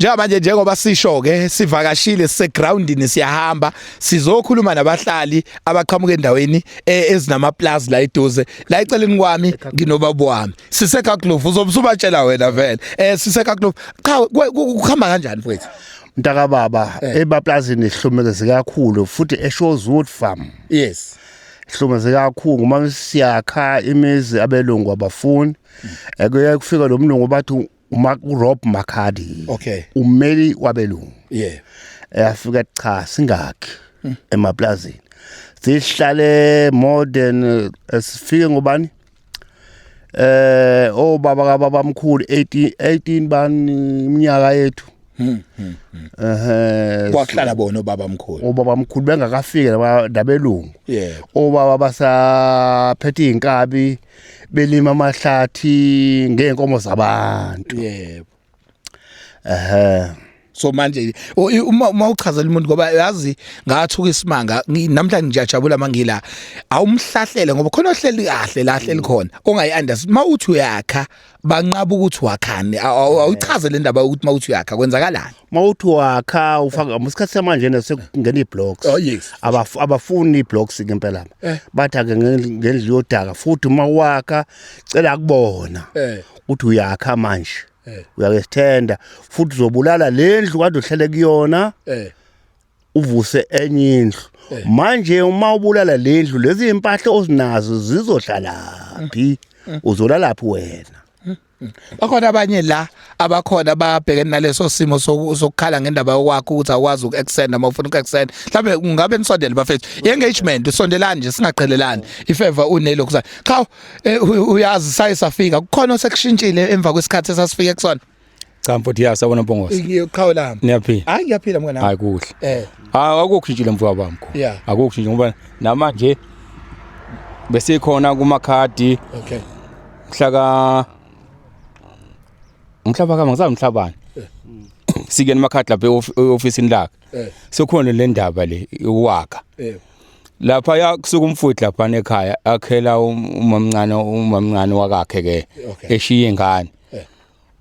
njengoba sisho ke sivakashile sisegroundini siyahamba sizokhuluma nabahlali abaqhamuka endaweni ezinama plus la eduze la eceleni kwami nginobaba wami siseKaGlove uzobusubatshela wena vele siseKaGlove cha ukuhamba kanjani mfowethu Mntaka baba emaplazini ihlumeke kakhulu futhi eShawwood Farm yes ihlumeke kakhulu uma siyakha imizi abelungu abafuni kuye kufika lo mlungu bathi uRob Makhadi okay umeli wabelungu yeah afika cha singakhi emaplazini sihlale more than sifike ngobani baba kababamkhulu 18 bani iminyaka yethu wahlala bona obaba mkhulu bengakafike nabelungu yeah obaba basaphethe inkabi belima amahlathi ngeenkomo zabantu yebo so manje uma uchazela umuntu ngoba yazi ngathuka isimanga namhlanje ngiyajabula mangila awumhlahlele ngoba khona ohleli kahle la hleli khona ongayi-understand uma uthi uyakha banqaba ukuthi wakhani awuchazele indaba ukuthi uma uthi uyakha kwenzakalani uma uthi wakha ufaka musikhathi samanje nesekungena iblocks oh yes abafuni iblocks ngempela bathi ake ngendlu yodaka futhi uma wakha cela kubona uthi uyakha manje uyakesithenda futhi uzobulala lendlu kade uhlele kuyona uvuse enye indlu manje uma ubulala lendlu lezi impahla ozinazo zizohlalaphi uzolalaphi wena bakhona abanye la abakhona babhekene naleso simo sokukhala ngendaba yokwakho ukuthi akwazi ukuextend uma ufuna ukuextend mhlawumbe ungabe nisondele bafethu engagement usondelani nje singaqhelelani ifeva unelo kusana cha uyazi sayisafika kukhona osekushintshile emva kwesikhathi esasifike kusona cha mfowethu yasabona Mpongose ngiyoqhawulami niyaphila hayi ngiyaphila mngana hayi kuhle akukushintshile mfowethu bami yeah akukushintshile ngoba namanje bese khona kumakhadi okay umhlaba kama ngizazi umhlabani sike emakhadi lapha eofficeini lakhe sokhona le ndaba le uwakha lapha yakusuka umfuthi lapha ekhaya akhela umamncane wakakhe ke eshiye ingane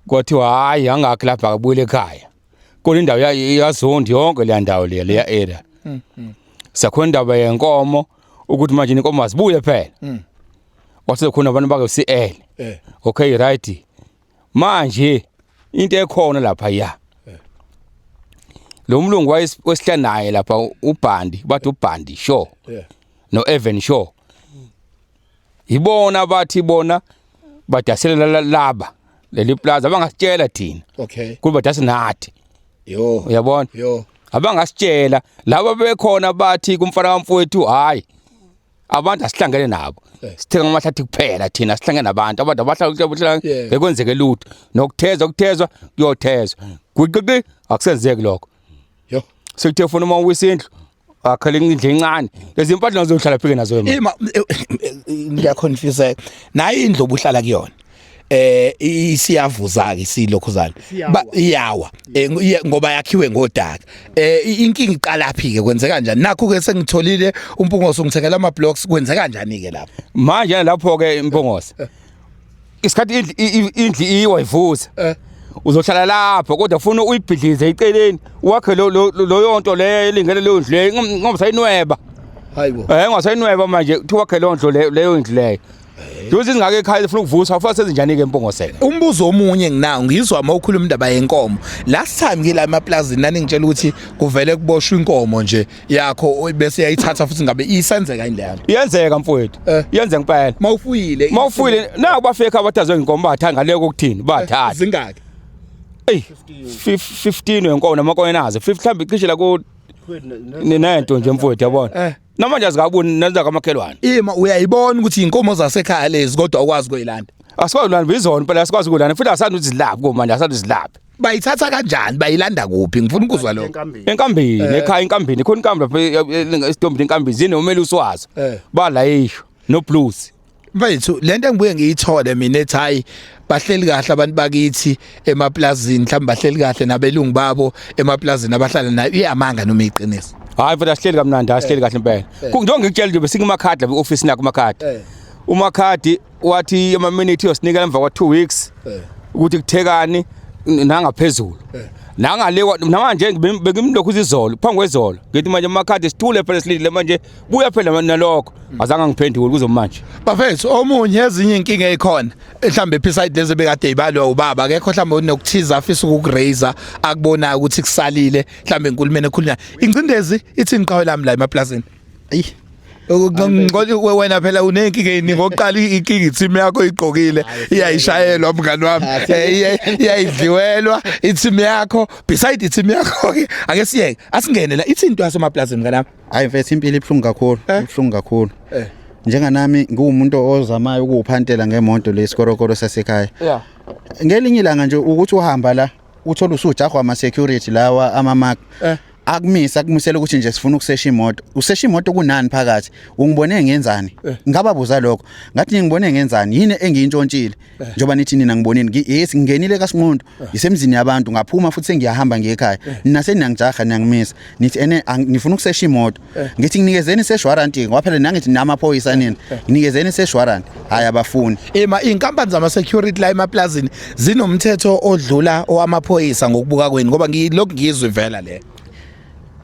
kwathiwa hayi angakhe lapha akubuyele ekhaya kule ndawo yazondi yonke le ndawo le area sakhona indaba yenkomo ukuthi manje inkomo azibuye phela wase khona abantu bake CL okay right manje into ekhona lapha ya lo mlungu wesihlanu naye lapha uBhandi bathi uBhandi Shaw no Evan Shaw ibona bathi bona badaselela laba leli plaza abangasitshela thina okay kuba badase nathi yo uyabona yo abangasitshela laba bekhona bathi kumfana kamfowethu hayi abantu asihlangene nabo sithenga amahlathi kuphela thina sihlangene nabantu abantu abahlala bekwenzeke lutho nokuthezwa kuyothezwa gwiqi akusenzeki lokho yo sekuthe ufuna uma uwisindlu akhale indlu encane lezi impahla nazohlala phike nazo ima ngiyaconfuse nayi indlu obuhlala kuyona isiyavuza ke silokhuzana iyawa ngoba yakhiwe ngodaka inkingi iqala phi ke kwenzeka kanjani nakho ke sengitholile uMpungose ngithengela ama blocks kwenzeka kanjani ke lapho manje lapho ke Mpungose isikhathi indlu iyiwayivuza uzohlala lapho kodwa ufuna uyibhidlize eceleni wakhe lo yonto le elingene leyo ndlu le ngoba sayinweba hayibo ngasayinweba manje kuthi wakhe leyo ndlu leyo ndlu leyo Jozi ngake ekhaya ufuna ukuvusa ufuna sezinjani ke Mpongose umbuzo omunye nginawo ngizwa uma ukhuluma indaba yenkomo last time ngila emaplazini nani ngitshela ukuthi kuvele kuboshwa inkomo nje yakho bese yayithatha futhi ngabe isenzeka indlela iyenzeka mfowethu yenze ngempela mawufuyile naku bafeke abathazwe inkomo bathanga leko ukuthini bathatha zingaki 15 wenkomo namakoye nazo 50 mhlambe cishe la ku nento nje mfowethu yabona namanje azikabuni nenza kamakhelwane ima uyayibona ukuthi inkomo zasekhaya lezi kodwa ukwazi kuyilanda asikwazi ulanda bizona phela asikwazi ukulanda futhi asandi uzilaphi komanje asandi uzilaphi bayithatha kanjani bayilanda kuphi ngifuna ukuzwa lokho enkambini ekhaya enkambini khona inkambi lapha esitombini inkambi zine umeli uswazi bala yisho no blues mfethu lento engibuye ngiyithole mina ethi hayi bahleli kahle abantu bakithi emaplazini mhlawumbe bahleli kahle nabelungu babo emaplazini abahlala nayo iyamanga noma iqiniso hayi futhi asihleli kamnandi asihleli kahle impela njengoba ngikutshela nje besingemakhadi la eoffice nakho makhadi umakhadi wathi ama minute yosinikela emva kwa 2 weeks ukuthi kuthekani nangaphezulu Nangalewa namanje bekimlokhu izolo phambi kwezolo ngithi manje amakhadi sithule phela silile manje buya phela nalokho azange ngiphendule kuzomanje bafethu omunye ezinye inkinga ezikhona mhlambe beside lezi bekade ibalo ubaba akekho mhlambe unokuthiza afisa ukuraise akubona ukuthi kusalile mhlambe enkulumeni ekhulunyana ingcindezi ithi ngiqhawe lami la emaplazini eyi ngqothi wena phela unenkinga eningi oqala inkinga iteam yakho igqokile iyayishayelwa mngani wami iyayidliwelwa iteam yakho beside iteam yakho ke ake siyeke asingene la ithinto yasemaplazini mngani wami hayi mfethu impilo ibhlungu kakhulu njenganami ngumuntu ozamayo ukuphantela ngemonto lesikorokoro sasekhaya ngelinye ilanga nje ukuthi uhamba la uthola usujahwa ama security lawa amamark akumisela ukuthi nje sifuna ukusesha imoto usesha imoto kunani phakathi ungibone ngenzani ngababuza lokho ngathi ngibone ngenzani yini engiyintshontshile njoba nithi nina ngibonini yes ngingenile kaSinqondo isemzini yabantu ngaphuma futhi sengiyahamba ngekhaya nina seningijaha niyangimisa nithi ene ngifuna ukusesha imoto ngithi nginikezeni seshwarranty ngoba phela nangithi namaphoyisa nini nginikezeni seshwarranty hayi abafuni inkampani zama security la emaplazini zinomthetho odlula owamaphoyisa ngokubuka kweni ngoba ngilokhu ngizwe vela le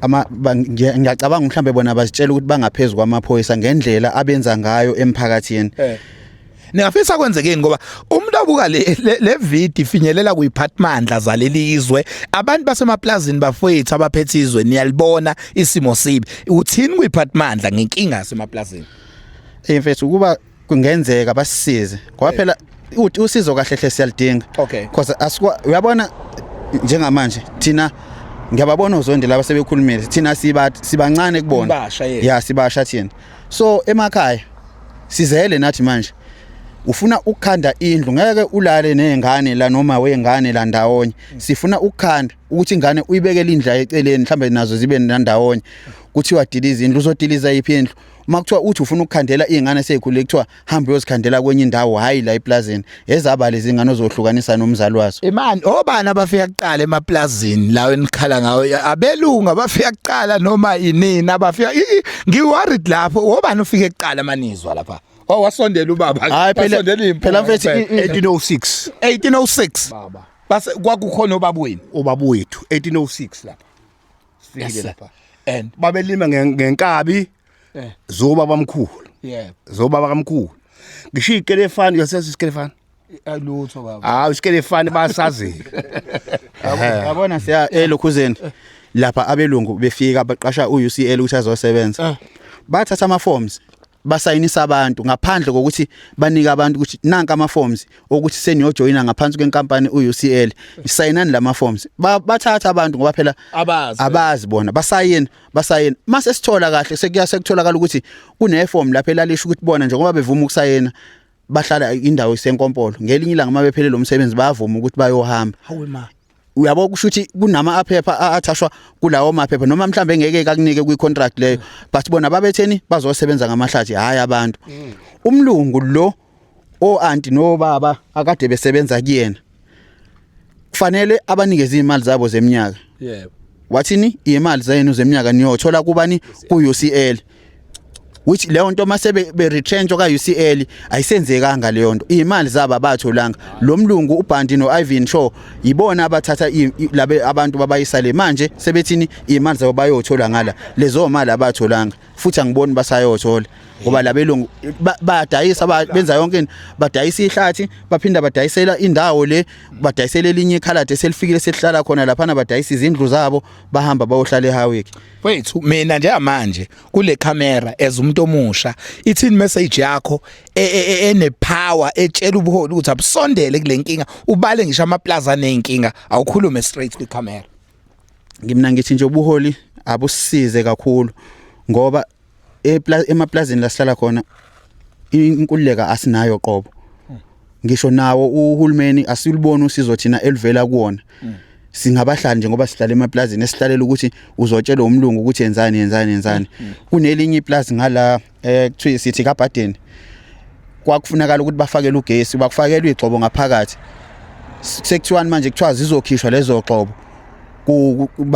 ngiyacabanga mhlambe bona bazitshela ukuthi bangaphezulu kwamaphoyisa ngendlela abenza ngayo emphakathini Ningafisa kwenzekeni ngoba umuntu abuka le video ifinyelela kuyiPhathimandla zaleli izwe abantu basemaplazini bafowethu abaphethe izwe niyalibona isimo sibi uthini kuyiPhathimandla ngenkinga yasemaplazini mfethu kuba kungenzeka basisize ngoba phela usizo kahle hle siyalidinga because uyabona njengamanje thina ngiyababona uZondi laba sebekhulumile thina sibancane kubona sibasha thina so emakhaya sizele nathi manje ufuna ukukhanda indlu ngeke ulale nezingane la noma wengane la ndawonye sifuna ukukhanda ukuthi ingane uyibekele indla eceleni mhlambe nazo zibe ndawonye kuthiwa diliza indlu uzodiliza iphi indlu uma kuthiwa uthi ufuna ukukhandela izingane sezikhule kuthiwa hamba uyozikhandela kwenye indawo hayi la eplazini ezaba lezi ngane ozohlukanisa nomzali wazo imani obani abafika kuqala emaplazini lawo enikhala ngawo abelunga bafika kuqala noma inini abafika ngiworried lapho obani ufike kuqala manizwa lapha wasondela ubaba phela mfethu 1806 baba base kwakukhona ubaba wethu 1806 lapha sifikile lapha and babelima ngenkabi zoba bamkhulu zoba kamkhulu ngisho ikelefani yaseso ikelefani alutho baba ikelefani basazi yabona siya elokhuzeni lapha abelungu befika baqasha uUCL ukuthi azosebenza bathatha ama forms basayinisa abantu ngaphandle kokuthi banika abantu ukuthi nanka ama forms ukuthi seniyojoina ngaphansi kwenkampani uUCL isayinani lama forms bathatha abantu ngoba phela abazi bona basayina mase sithola kahle sekutholakala ukuthi kune form lapha elalisha ukuthi bona njengoba bevuma ukusayina bahlala indawo isenkompolo ngelinye ilanga mabephelele lo msebenzi bayavuma ukuthi bayohamba uyabo kusho ukuthi kunama aphepha athashwa kulawo maphepha noma mhlambe ngeke kakunike kwicontract leyo but bona babetheni bazosebenza ngamahlathi hayi abantu umlungu lo aunty no baba akade besebenza kuyena kufanele abanikeze imali zabo zeminyaka wathini imali zenu zeminyaka niyothola kubani kuUCL which leyo nto mase be retrench ka UCL ayisenzekanga leyo nto imali zaba batholanga lo mlungu uBhandi no Ivan Shaw yibona abathatha labe abantu babayisale manje sebethini imali zabo bayothola ngala lezo mali abatholanga futhi angiboni basayothola ngoba labelungu badayisa benza yonke into badayisa ihlathi baphinda badayisela indawo le badayisela elinye ikhalade selifikile selihlala khona lapha badayisa izindlu zabo bahamba bayohlala eHaweki wethu mina nje manje kule camera ezumuntu omusha ithini message yakho ene power etshela ubuholi ukuthi abusondele kule nkinga ubale ngisho amaplaza nenkinga awukhulume straight kwi camera ngimna ngithi nje ubuholi abusisize kakhulu ngoba emaplazini la sihlala khona inkululeka asinayo qobo ngisho nawo uhulumeni asilibona usizo thina elivela kuona singabahlali nje ngoba sihlala emaplazini esihlalela ukuthi uzotshela umlungu ukuthi yenzani kunelinye iplaza ngala kuthiwa sithi kaBaden kwakufunakala ukuthi bafakele ugesi bakufakela igcobo ngaphakathi sekuthiwa manje kuthiwa zizokhishwa lezo gcobo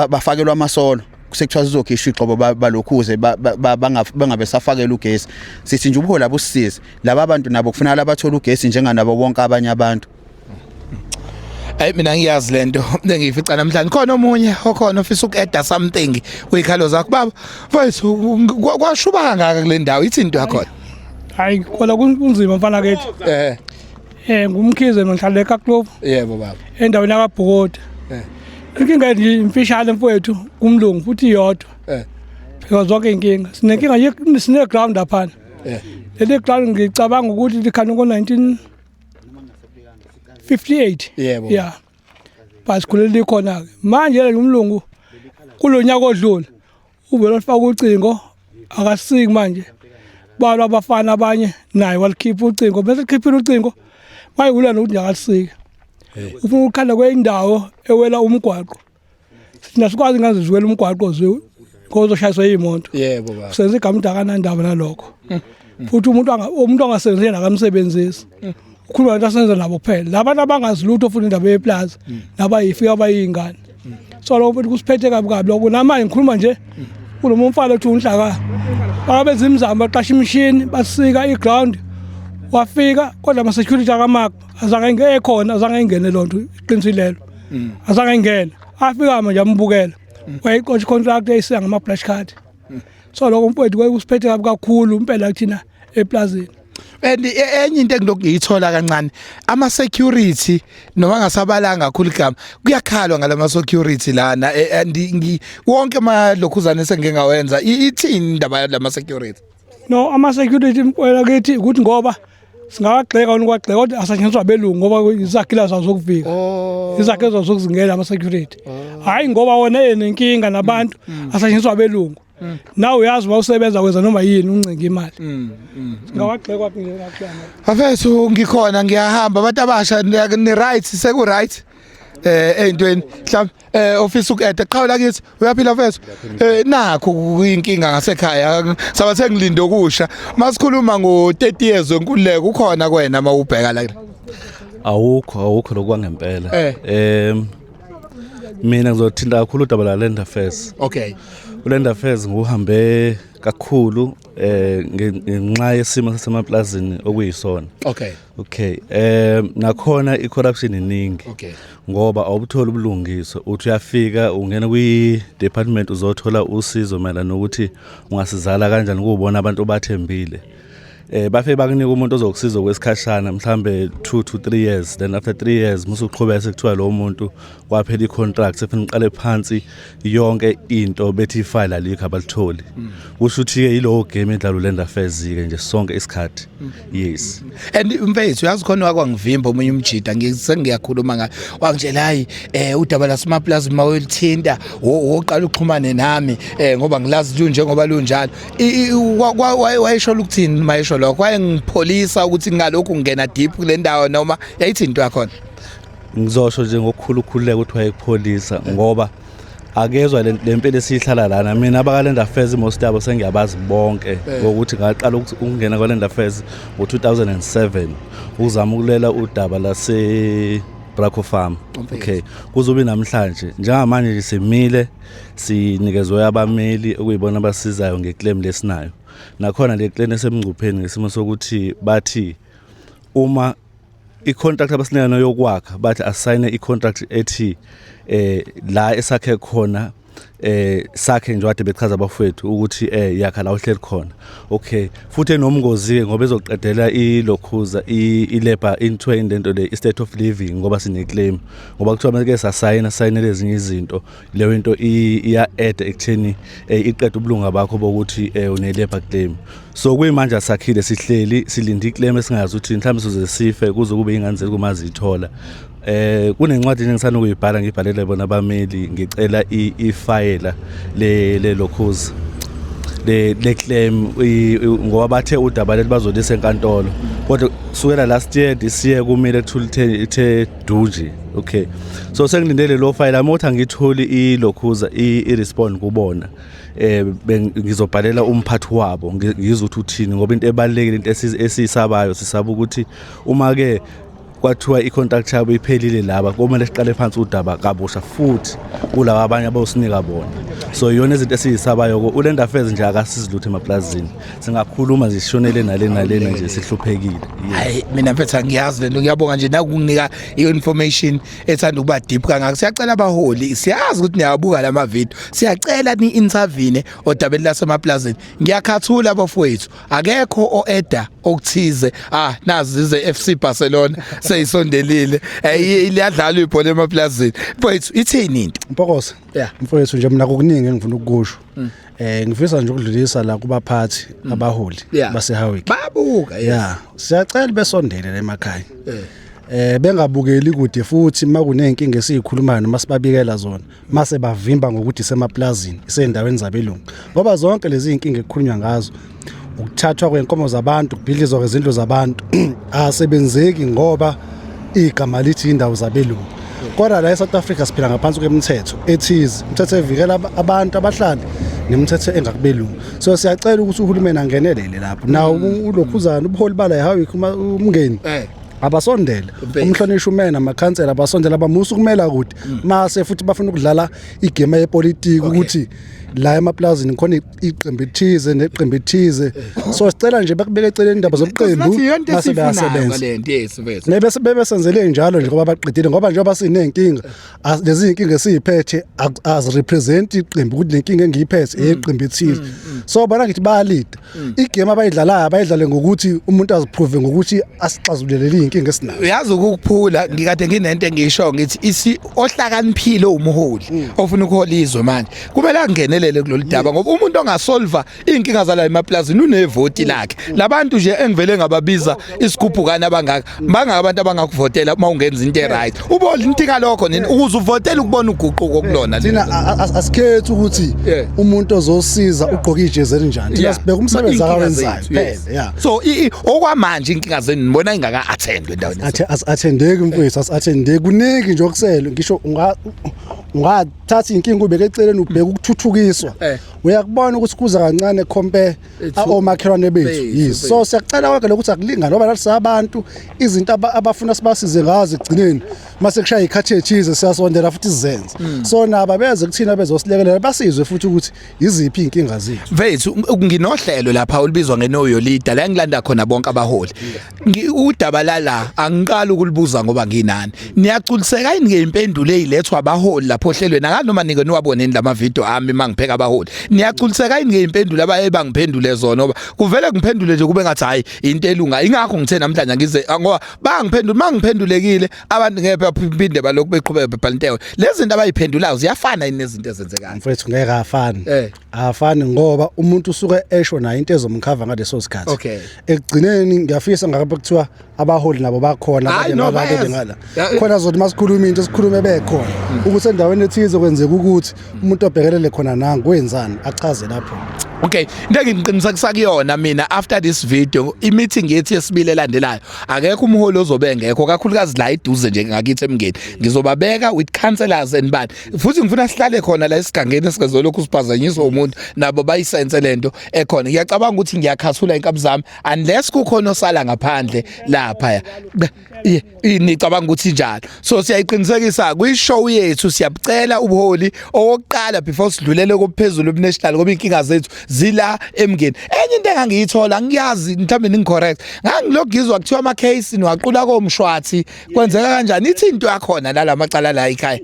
bafakelwa amasolo sekuthiwa zizokhishwa igcobo balokhuze bangabe safakela ugesi sithi nje ubuholi abusisize laba abantu nabo kufanele abathola ugesi njenganabo bonke abanye abantu Hayi mina ngiyazi lento engiyifica namhlanje khona omunye okhona ofisa ukeda something uyikhalo zakho baba mfethu kwashuba kangaka kule ndawo ithi into yakho Hayi khona kunzima mfana kethi ngumkhize ngihlala eKakloof yebo baba endaweni kaBhokoti inkinga nje imfishane mfowethu kumlungu futhi iyodwa phela zonke inkinga sinenkinga nje sine ground apha le ground ngicabanga ukuthi likhana ngo-1958 yebo yeah basikhulele khona manje umlungu kulonyaka odlule uvela ufaka ucingo akasiki manje balo abafana abanye naye walikhipha ucingo bese likhiphile ucingo bayula nokuthi nyakalisika ufuna ukukhala kweindawo ewela umgwaqo sina sikwazi ngazizuwela umgwaqo ngozoshayiswa imoto yebo baba senze igamda kanandaba nalokho futhi umuntu angasebenzisi nakamsebenzisi ukhuluma into asenza nabo kuphela labantu abangazilutho futhi indaba yeplaza nabayifika abayingane so lokho kusiphethe kabi lokho namanje ngikhuluma nje kulo mfana ethi unhlaka babenza imizamo baqasha imishini basika iground wafika kodwa ama security akamakho azange ekhona azange ingene lonto iqinisile azange ingene afika manje ambukela wayiqotsha contract eyisiya ngama flash card so lokho mfowethu kusiphethe kabi kakhulu impela kuthina eplazini and enye into engiyithola kancane ama security noma ngasabalanga kakhulu igama kuyakhalwa ngalama security lana and wonke amalokhuzana esengengawenza ithini indaba lama security no ama security mfowethu kithi ukuthi ngoba singawagxeka ukwagxeka kodwa asatshintswa belungu ngoba izakhila zazokuvika izakhela zazokuzingela ama security hayi ngoba wona enenkinga nabantu asatshintswa belungu nawe uyazi mawusebenza kwenza noma yini uncinga imali ngawagxekwa nje ngakhona afethu ngikhona ngiyahamba abantu abasha ni right seku right eyintweni mhlawumbe office ukede qhawula kithi uyaphila mfethu nakho kuyinkinga ngasekhaya sabathe ngilinde okusha masikhuluma ngo30 years wenkululeko ukhona kwena mawubheka la awukho lokwangempela mina ngizothinta kakhulu udaba la land affairs okay uland affairs nguhambe kakhulu ngenxa yesimo sasemaplazini okuyisona okay nakhona icorruption iningi ngoba awubutholi ubulungiso uthi uyafika ungena kwi department uzothola usizo mayelana nokuthi ungasizala kanjani kubona abantu bathembile bafe bakunika umuntu ozokusiza kwesikhashana mhlambe 2 to 3 years then after 3 years musuqhubeka sekuthiwa lo muntu kwaphela icontract sefuna uqale phansi yonke into bethi ifile alikho abalitholi kusho ukuthi ke yilowo game edlala land affairs ke nje sonke isikhathi yes and mfethu uyazi khona wakwangivimba omunye umjida ngiyakhuluma ngayo wangitshela hayi udaba lasemaplaza mawelithinta woqala uxhumane nami ngoba ngilazi njengoba lunjalo wayisho ukuthini mayisho lokho wayengipholisa ukuthi ngalokho ngena deep kule ndawo noma yayithi into yakhona ngizosho nje ngokukhulukhuleka ukuthi wayekupholisa ngoba akezwe lempilo esihlala lana mina abakalend affairs most yabo sengiyabazi bonke ukuthi ngaqala ukungena kwaland affairs ngo2007 uzama ukulela udaba lase Bracco Farm okay kuzobe namhlanje njengamanje simile sinikezwe abameli okuyibona abasizayo ngeclaim lesinayo nakhona le claim esemngcupheni ngesimo sokuthi bathi uma icontract abasinikana yokwakha bathi assign icontract ethi la esakhe khona sakhe nje wade bechaza abafowethu ukuthi yakha la uhleli khona okay futhi enomngozi ngoba ezoqedela ilokhuza ilabor into into le state of living ngoba sine claim ngoba kuthiwa manje sayina lezinye izinto leyo into iya add ekutheni iqeda ubulunga bakho bokuthi une labor claim so kuyimanje asakhile sihleli silinde iclaim esingazi ukuthi mhlawumbe size sife kuze kube inganzeli kumazi ithola kunencwadi nje ngisana ukuyibhala ngibhalele bona abameli ngicela ifile le lokhuza le claim ngoba bathe udaba leli bazolisa enkantolo kodwa kusukela last year this year kumele ekuthulithe Dunji okay so sengilindele lo file amothi angitholi ilokhuza irespond kubona ngizobhalela umphathi wabo ngizothi uthini ngoba into ebalekile into esisabayo sisaba ukuthi uma ke kwathiwa icontract yabo iphelile laba komele siqale phansi udaba kabusha futhi kulabo abanye abosinika bona so iyona izinto esiyisabayo uLand Affairs nje akasizi lutho emaplazini singakhuluma nje sishonele nalena nje sihluphekile hayi mina mfethu ngiyazi lento ngiyabonga nje nakukunika i-information ethanda ukuba deep kangaka siyacela abaholi siyazi ukuthi niyabuka lama video siyacela ni intervene odabeni lasemaplazini ngiyakhathula bafowethu akekho oeda okuthize nazi ize FC Barcelona seyisondelile iyadlala ibhola emaplazini mfowethu ithini into Mpokosi mfowethu nje mina kukuningi engifuna ukukusho ngifisa nje ukudlulisa la kubaphathi abaholi baseHowick babuka siyacela besondele emakhaya bengabukeli kude futhi makunenkinga esiyikhulumayo noma sibabikela zona mase bavimba ngokuthi semaplazini isendaweni zabelungu ngoba zonke lezi inkinga ekukhulunywa ngazo ukuthathwa kwenkomo zabantu kubhidlizwa kwezindlu zabantu asebenzeki ngoba igama lithi indawo zabelungu kodwa la eSouth Africa siphila ngaphansi kwemithetho ethize imithetho evikela abantu abahlali nemithetho engakubelungu so siyacela ukuthi uhulumeni angenelele lapho nawo ulokhuzana ubuholi bala eHowick umngeni abasondela umhlonishwa umena amakhansela abasondela abamusa ukumela kude mase futhi bafuna ukudlala igame yepolitiki ukuthi la emaplazini khona iqembu ethize neqembu ethize so sicela nje bekubeka eceleni indaba zobuqembu mase bayasebenza bebe senzele njalo nje ngoba baqedile ngoba njengoba sinenkinga lezi inkinga esiziphethe as represent iqembu ukuthi lenkinga engiyiphethe eyeqembu ethize so bona ngithi bayalida igame abayidlalayo abayidlale ngokuthi umuntu aziprove ngokuthi asixazulele inkinga esinayo uyazi ukuphula ngikade nginento engisho ngithi ohlakaniphile umuholi ofuna ukuholizwe manje kumele angene kulolu daba ngoba umuntu ongasolva inkinga zala emaplazini unevoti lakhe labantu nje engivele ngababiza isigubhukana abantu abangakuvotela uma ungenza into right ubona intika lokho nini ukuze uvotele ukubona uguquko kulona thina asikhethi ukuthi umuntu ozosiza ugqoka ijezi elinjani thina sibheka umsebenzi akawenzayo phela so okwamanje inkinga zenu nibona ingaka attendwe endaweni athendeki mfowethu asathendeki kuningi nje okuselo ngisho ungathatha inkinga ubeke eceleni ubheka ukuthuthukiswa uyakubona ukuthi kuza kancane compare omakhelwane bethu so siyacela wonke lokuthi akulingana ngoba lalisa abantu izinto abafuna sibasize ngazo egcineni mase kushaya ikhathi ethize siyasondela futhi sizenze so naba beze kuthina bezosilekelela basizwe futhi ukuthi iziphi inkinga zethu mfethu nginohlelo lapha olibizwa ngenoyo leader la ngilanda khona bonke abaholi udaba la angiqala ukulibuza ngoba nginani niyaculiseka yini ngeimpendulo ezilethwa abaholi lapho ohlelweni akanoma nike niwaboneni lama video ami mangipheka abaholi niyaculiseka yini ngeimpendulo abaye bangiphendule zona ngoba kuvele ngiphendule nje kube ngathi hayi into elunga ingakho ngithe namhlanje ngize ngoba bangiphendula mangiphendulekile abantu ngeke baphinde balokhu beqhubeka bebhalintewe lezi zinto abayiphendulayo ziyafana yini nezinto ezenzekayo mfethu ngeke afani ngoba umuntu usuke esho nayo into ezomkhava ngaleso sikhathi ekugcineni ngiyafisa ngabe kuthiwa abaholi nabo bakhona ngala khona zothi masikhuluma into sikhulume bekhona ukuthi endaweni ethize kwenzeka ukuthi umuntu obhekelele khona nangu wenzani achaze lapho okay into engiqinisakisa kuyona mina after this video i-meeting yethi yesibili elandelayo akekho umholi ozobe ngekho kakhulukazi la eduze nje ngakithi emngeni ngizobabeka with councillors and bani futhi ngifuna sihlale khona la esigangeni esingezolokhu siphazanyiswa umuntu nabo bayisense lento ekhona ngiyacabanga ukuthi ngiyakhathula inkabi zami unless kukhona osala ngaphandle lapha nicabanga ukuthi njalo so siyayiqinisekisa kwi-show yethu siyabucela ubuholi owokuqala before sidlulele kophezulu national ngoba inkinga zethu zila emngeni enye into engangiyithola ngiyazi mhlambe ningicorrect ngangilogizwa kuthiwa ama case niwaqula komshwathi kwenzeka kanjani ithi into yakhona la macala la ekhaya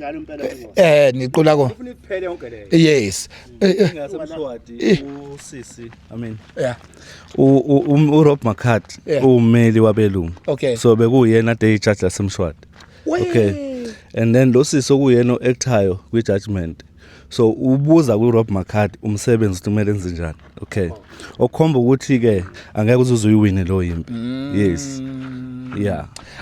kunjalo impela niqula ko ufuna iphele yonke le yes ngasemshwadi usisi uRob McCarthy ummeli wabelungu so bekuyena day judge lasemshwadi okay and then lo sisi okuyena oactayo kwi judgment so ubuza kuRob McCarthy umsebenzi kumele enze njani okay okhomba ukuthi ke angeke uzuyiwine lo yimpi yes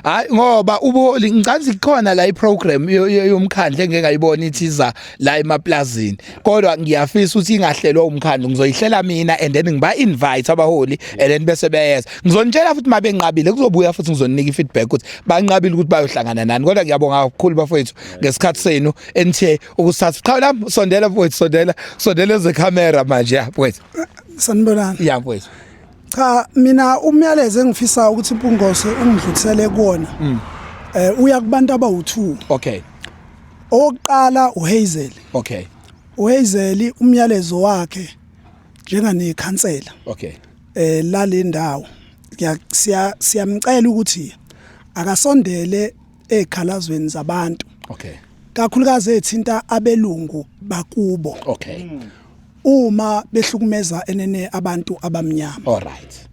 hayi ngoba ubuholi ngicathi khona la iprogram yomkhandle engeke ngayibona ithiza la emaplazini kodwa ngiyafisa ukuthi ingahlelwa umkhandlo ngizoyihlela mina and then ngiba invite abaholi and then bese beyeza ngizonitshela futhi mabe nqabile kuzobuya futhi ngizonika ifeedback ukuthi banqabile ukuthi bayohlangana nani kodwa ngiyabonga kakhulu bafowethu ngesikhathi senu NTA ukusithatha cha la sondela mfowethu sondela ezecamera manje mfowethu sanibonani mfowethu cha mina umyalezo engifisa ukuthi uMpungose ungidlulisele kuona uya kubantu abawu2 okay oqala uHazel okay Wezeli umyalezo wakhe njenganekhansela Okay. lale ndawo siyamcela ukuthi akasondele ekhalazweni zabantu Okay. kakhulukazi ethinta abelungu bakubo Okay. uma behlukumeza enene abantu abamnyama. All right.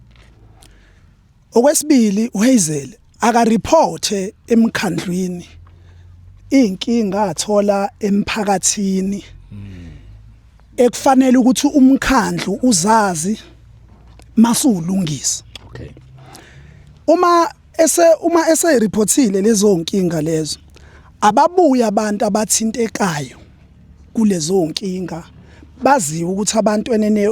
Okwesibili uHazel akareport emkhandlwini inkinga athola emphakathini ekufanele ukuthi umkhandlu uzazi masulungisa. Okay. Uma ese reportile lezo nkinga lezo ababuya abantu abathintekayo kulezo nkinga baziwe ukuthi abantu enene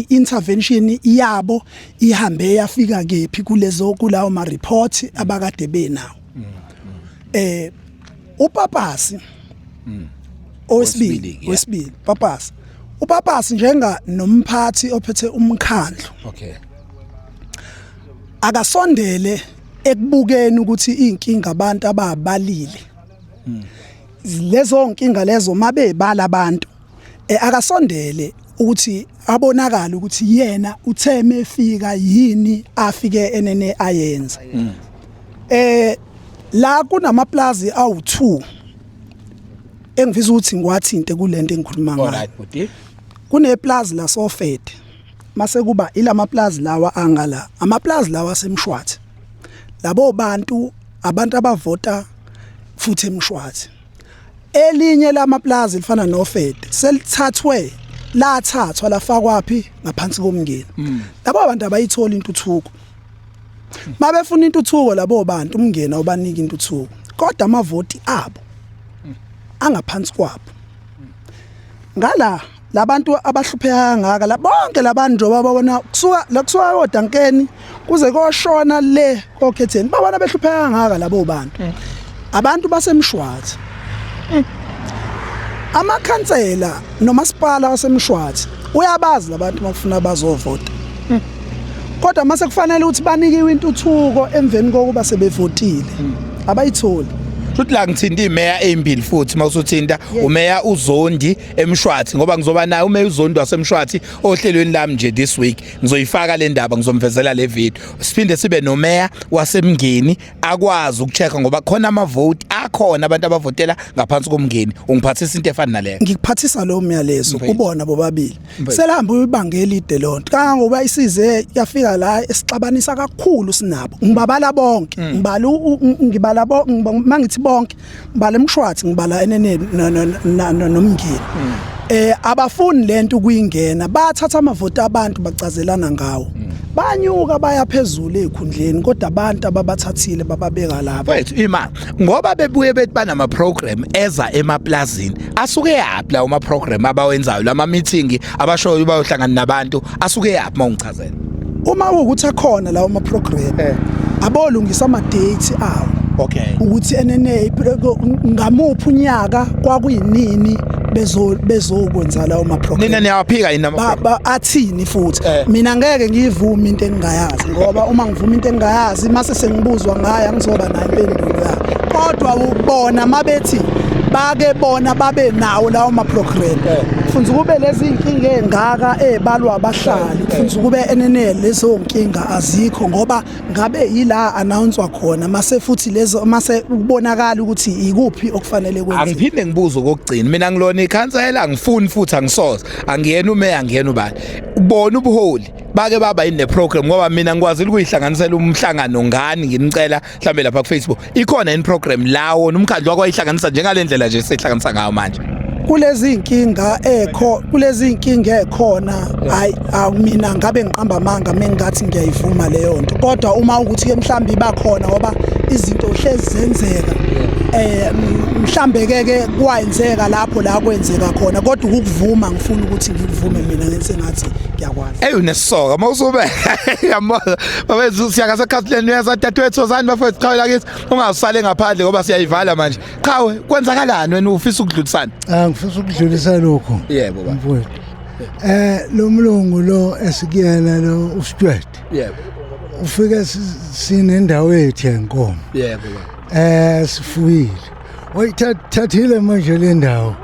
intervention yabo ihambe yafika kephi kulawo ma report abakade benawo. Upapasi owesibili Papasi upapasi njenga nomphathi ophethe umkhandlu. Okay. Akasondele ekubukeni ukuthi inkinga abantu ababalile lezo nkinga lezo mabebala abantu akasondele ukuthi abonakala ukuthi yena utheme efika yini afike enene ayenza. La kunamaplazi awu2 engivisa ukuthi ngiwathinte kulento engikhuluma ngayo. Alright buti. Kuneplazi la Sofete mase kuba ilamaplazi lawa angala amaplazi lawa semshwathi labo bantu abantu abavota futhi emshwathi elinye lamaplazi lifana noFete selithathwe lathathwa lafakwapi ngaphansi komngeni labo abantu abayithola intuthuko mabefuna intuthuko labo bantu umngeni awubanika intuthuko kodwa amavoti abo angaphansi kwabo ngala labantu abahlupheka ngaka la bonke labantu njoba babona kusuka oDankeni kuze koshona le koKhetheni babona behlupheka ngaka labo bantu abantu basemshwathi amakhansela nomasipala wasemshwathi uyabazi labantu bakufuna bazovota kodwa mase kufanele ukuthi banikiwe intuthuko emveni kokuba sebevotile abayitholi. Futhi la ngithinta imeya ezimbili futhi mawusuthinta umeya uZondi emshwathi ngoba ngizoba naye umeya uZondi wasemshwathi ohlelweni lami nje this week ngizoyifaka le ndaba ngizomvezela le video siphinde sibe nomeya wasemngeni akwazi ukuchecka ngoba khona amavote akhona abantu abavotela ngaphansi komngeni ungiphathisa into efana naleyo ngikuphathisa lo myalezo ubona bobabili selihamba uyibanga elide lonto kangoba isize yafika la esixabanisa kakhulu sinabo ngibabala bonke ngibala mangithi bonke ngibala emshwathi ngibala enene nomngeni abafuni lento kuyingena bathatha amavoti abantu bacazelana ngawo banyuka baya phezulu ezikhundleni kodwa abantu ababathathile bababeka lapha wethu ima ngoba bebuye bethi banama program eza emaplazini asuke yaphi la uma program abawenzayo lama meeting abashoyo bayohlangana nabantu asuke yaphi mawungichazela uma ukuthi akhona lawo ama program abolungisa ama dates awo. Okay. Ukuthi enene ngamuphi unyaka kwakuyinini bezokwenza lawo ma program. Nina niyaphika yini ama athini futhi mina ngeke ngivume into engingayazi ngoba uma ngivuma into engingayazi mase sengibuzwa ngayo angizoba nayo impendulo yayo. Kodwa ubona mabethi bake bona babe nawo lawo ma program. Kufunza kube lezi inkinga engaka ebalwa abahlali kufunza kube enene lezo nkinga azikho ngoba ngabe yila announcewa khona mase futhi lezo mase ubonakala ukuthi ikuphi okufanele kwenziwe. Angiphinde ngibuza ukugcina mina ngilona ikhansela ngifuni futhi angisoze angiyena umeya angiyena ubani ubona ubuholi bake baba yini neprogram ngoba mina ngikwazi ukuyihlanganisela umhlangano ngani ngimcela mhlambe lapha ku Facebook ikhona in program lawo umkhandlu wakwayihlanganisa njengalendlela nje sehlanganisa ngayo manje kulezi inkinga ekhona hayi mina ngabe ngiqamba amanga mengathi ngiyayivuma leyo nto kodwa uma ukuthi ke mhlambi bakhona ngoba izinto hlezi zenzeka mhlambe ke kwayenzeka lapho la kwenzeka khona kodwa ukuvuma ngifuna ukuthi ngikuvume mina ngisengathi ngiyakwazi unesoka mawusube yamona bafethu siyakase Cathleen uyazathathu zani bafethu qhawela kithi ungasale ngaphandle ngoba siyayivala manje qhawe kwenzakalani wena ufisa ukudlulisana ngifisa ukudlulisa lokho yebo baba mfowethu lo mlungu lo esikuyena lo uStuart yebo ufike sinendawo ethu yenkomo yebo baba sifuyile oyithathile manje le ndawo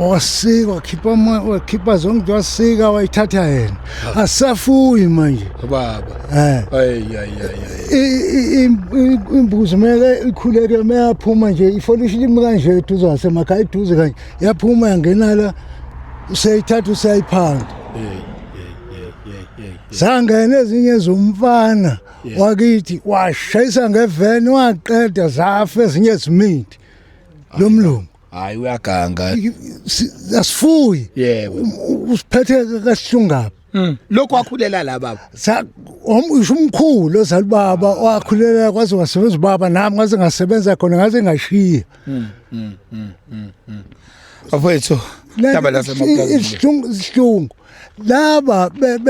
wasika wakhipha zonke wasika wayithatha yena asafuyi manje baba imbuzi meke ikhuleke meyaphuma nje ifolishilimi kanje eduze wasemakhaya eduze kanje yaphuma yangena la usayithatha usayiphanga sangene ezinye zomfana wakithi washayisa ngeveni waqeda zafe ezinye zimithi lo mlungu hayi uyaganga asifuyi yebo usiphethe kasihlungapi lokho wakhulela la baba isho umkhulu ozali baba wakhulela kwaze wasebenza baba nami ngaze ngasebenza khona ngaze ngashiya afethu laba lasemaplazini isihlungu laba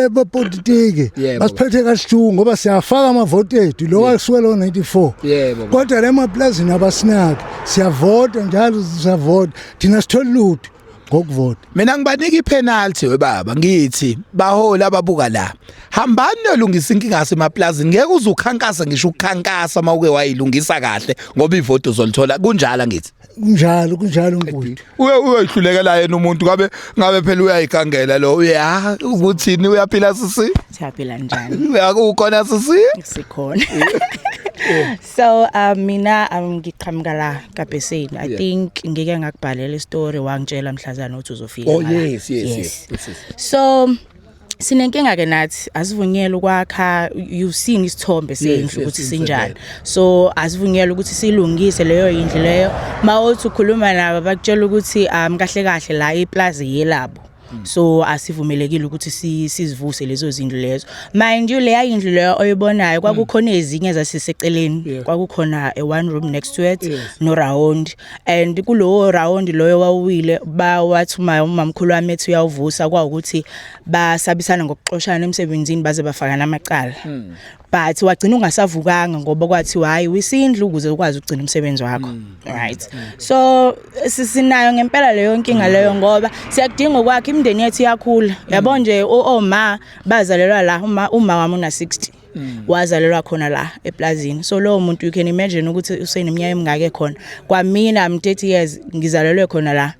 bepolitiki basiphethe kasihlungu ngoba siyafaka amavoti ethu lo wasuke lo 94 yebo kodwa lemaplazini abasinaki siyavota njalo siyavota thina sithola lutho ngokuvota mina ngibanika ipenalty webaba ngithi bahola ababuka la hambani yolungisa inkinga yasemaplazini ngeke uzukhankasa ngisho ukukhankasa mawuke wayilungisa kahle ngoba ivoto zolithola kunjalo ngithi kunjalo nkulu uyayihlulekela yena umuntu ngabe phela uyayikangela lo ukuthini uyaphila sisi siyaphila njani uyakukhona sisi sikhona so mina ngiqhamuka la kaBheseni I think ngike ngakubhalela istory wangitshela mhlazana ukuthi uzofika oh yes so sinenkinga ke nathi asivunyela ukwakha you've seen isithombe sendlu ukuthi sinjani so asivunyela ukuthi silungise leyo indlu leyo mawuthi ukhuluma nabo bakutshela ukuthi kahle kahle la iplaza yelabo so asivumelekile ukuthi sizivuse lezo zindlu lezo mind you leya indlu leyo oyibonayo kwakukhona ezinye zasiseceleni kwakukhona a one room next to it no round and kulowo round loyo wawile bawathi umamkhulu wami ethi uyawuvusa kwa ukuthi basabisana ngokuxoshana emsebenzini baze bafaka namacala but wagcina ungasavukanga ngoba kwathi hayi wisindlu ukuze ukwazi ukugcina umsebenzi wakho right so sisinayo ngempela leyo nkinga leyo ngoba siyakudinga ukwakhe imndeni yethu yakhula yabo nje oma bazalelwa la uma wami una 60 wazalelwa khona la eplazini so lo muntu you can imagine ukuthi useneminyaka emingake khona kwamina I'm 30 years ngizalelwe khona la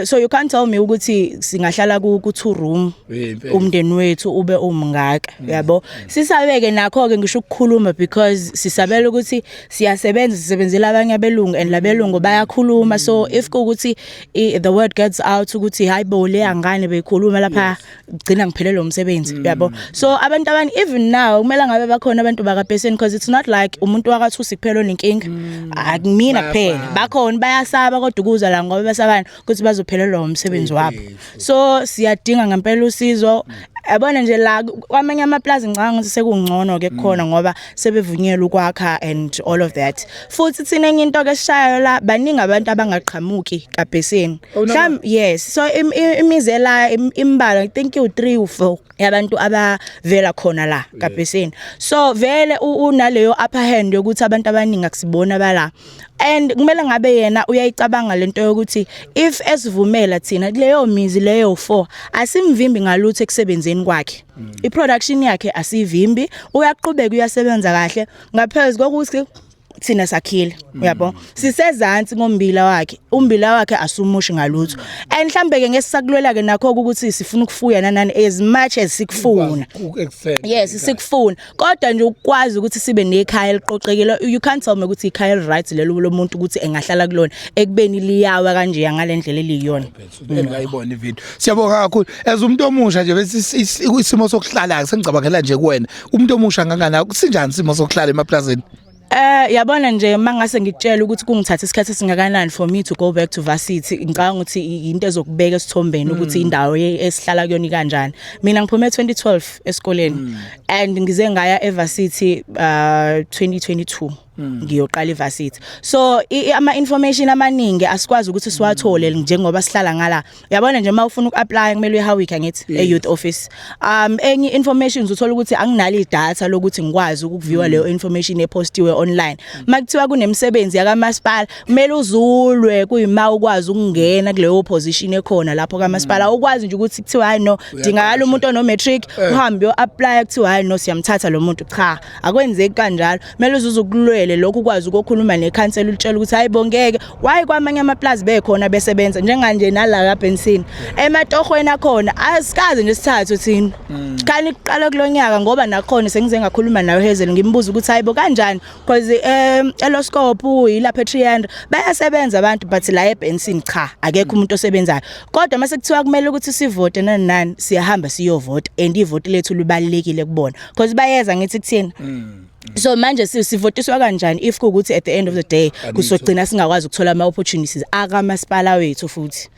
so you can't tell me ukuthi singahlala ku 2 room umndeni wethu ube umngaka yabo sisabeke nakho ke ngisho ukukhuluma because sisabela ukuthi sisebenzela abanye abelungu and labelungu bayakhuluma so if ukuthi the word gets out ukuthi hayibo le angane beyikhuluma lapha gcina ngiphelele umsebenzi yabo so abantu abanye even now kumele ngabe bakhona abantu bakaBheseni because it's not like umuntu wakathusi kuphela onenkinga akumina kuphela bakhona bayasaba kodwa ukuza la ngoba basabana ukuthi bazophelelwa umsebenzi wabo so siyadinga ngempela usizo yabona nje la kwamanye amaplaza ngicanga ukuthi sekungcono ke khona ngoba sebevunyelwa ukwakha and all of that futhi thina enye into ke sishayo la baningi abantu abangaqhamuki kaBheseni yes so imizela imbala I think u3 u4 yabantu abavela khona la kaBheseni so vele unaleyo upper hand yokuthi abantu abaningi akusibona bala and kumele ngabe yena uyayicabanga lento yokuthi if esivumela thina leyo mizi leyo 4 asimvimbi ngalutho ekusebenzeni kwakhe iproduction yakhe asivimbi uyaqhubeka uyasebenza kahle ngaphezulu kokuthi thina sakhile uyabo sisezantsi ngombila wakhe umbila wakhe asumushi ngalutho and mhlambe ke ngesisakulela ke nakho ukuthi sifuna ukufuya nanani as much as sikufuna yes sikufuna kodwa nje ukwazi ukuthi sibe nekhaya eliqoqekile you can't tell me ukuthi ikhaya right lelo lomuntu ukuthi engahlala kulona ekubeni liyawa kanje yangalendlela eliyiyona ngayibona ivideo siyabonga kakhulu as umuntu omusha nje bese isimo sokuhlala sengicabangela nje kuwena umuntu omusha ngangana sinjani isimo sokuhlala emaplazini yabona nje mangase ngitshela ukuthi kungithatha isikhathi singakanani for me to go back to varsity ngicanga ukuthi into ezokubeka esithombeni ukuthi indawo esihlala kuyona kanjani mina ngiphume 2012 esikoleni and ngize ngaya evarsity 2022 ngiyoqala ivarsity so ama information amaningi asikwazi ukuthi siwathole njengoba sihlala ngala yabona nje mawufuna ukuapply kumele uHawika ngithi e-youth office enye information uzothola ukuthi anginalo idata lokuthi ngikwazi ukuviewa leyo information epostiwe online makuthiwa kunemsebenzi yakamasipala kumele uzulwe kuyima ukwazi ukungena kuleyo position ekhona lapho kamasipala ukwazi nje ukuthi kuthiwa hayi no dingakala umuntu ono matric uhambe uapply kuthiwa hayi no siyamthatha lo muntu cha akwenzeki kanjalo kumele uzukulwe ukulindele lokhu ukwazi ukukhuluma nekhansela ulitshela ukuthi hayibo ngeke why kwamanye amaplaza bekhona besebenza njenganje nala kaBenson ematohweni akhona asikaze nje sithathu thina kanti kuqala kulonyaka ngoba nakhona sengize ngakhuluma nawe Hazel ngimbuza ukuthi hayibo kanjani because eloscope ilapha 300 bayasebenza abantu but la eBenson cha akekho umuntu osebenzayo kodwa mase kuthiwa kumele ukuthi sivote nani siyahamba siyovota and ivote lethu libalekile kubona because bayeza ngithi kuthina so manje sivotiswa kanjani if ukuthi at the end of the day kusogcina singakwazi ukuthola ama opportunities akamasipala wethu futhi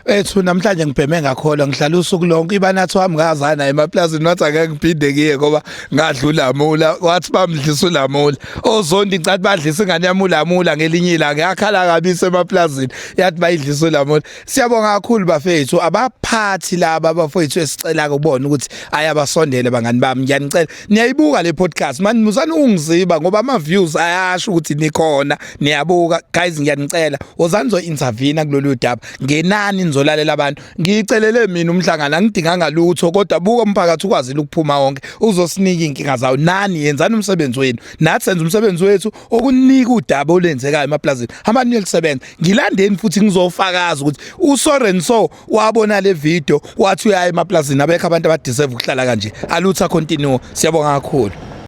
ethu namhlanje ngibheme ngakholwa ngihlala usuku lonke ibanathi wami ngazana emaplazini wathi ake ngiphinde kiye ngoba ngadlula amula wathi bamdlisa ulamula ozondi ngicathi badlisa ingane yami ulamula ngelinye ilanga yakhala kabi semaplazini yathi bayidlisa ulamula siyabonga kakhulu bafethu abaphathi laba abafethu esicela kubona ukuthi ayabasondele bangani bami ngiyanicela niyayibuka le podcast manje muzani ungiziba ngoba ama views ayasho ukuthi nikhona niyabuka guys ngiyanicela wozani zo intervene kulolu daba ngenani ngizolalela abantu ngicelele mina umhlangano angidinganga lutho kodwa buka umphakathi ukwazi ukuphuma wonke uzosinika inkinga zawo nani yenzani umsebenzi wenu nathi senza umsebenzi wethu okunika udaba olenzekayo emaplazini abantu lisebenza ngilandeni futhi ngizofakaza ukuthi uSorenso wabona le video wathi uyaya emaplazini abekho abantu abadeserve ukuhlala kanje alutha continue siyabonga kakhulu